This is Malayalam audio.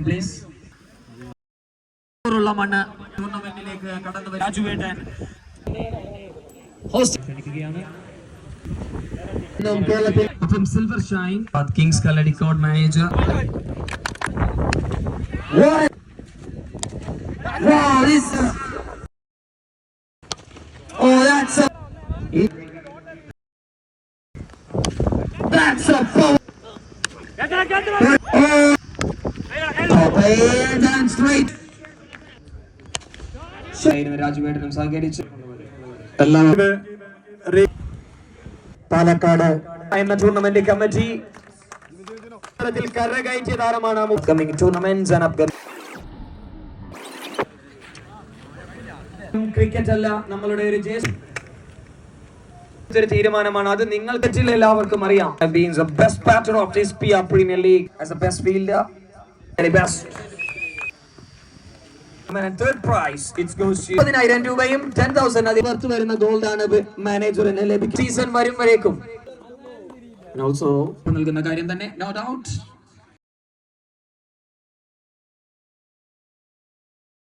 പ്ലീസ് മണ്ണ് ടൂർണമെന്റിലേക്ക് കടന്നു രാജുവേട്ടൻ ഹോസ്റ്റ് ക്ഷണിക്കുകയാണ്. അപ്പം silver Shine Kings Kalladikode manager that's a foul. And straight. രാജുവേട്ടനും സഹകരിച്ചു. പാലക്കാട് എന്ന ടൂർണമെന്റ് കമ്മിറ്റി കരകയറ്റിയ താരമാണ് upcoming tournaments and upcoming cricket അല്ല നമ്മളുടെ ഒരു ഒരു തീരുമാനമാണ്. അത് നിങ്ങൾ തെറ്റില്ല, എല്ലാവർക്കും അറിയാം. Being the best batter of this PR Premier League as a best fielder, very best. And third prize it goes to 10,000 രൂപയും 10,000 അത് പുറത്തു വരുന്ന ഗോൾഡ് ആണ് മാനേജറിന് ലഭിക്കും സീസൺ വരും വരേക്കും. And also നൽകുന്ന കാര്യം തന്നെ no doubt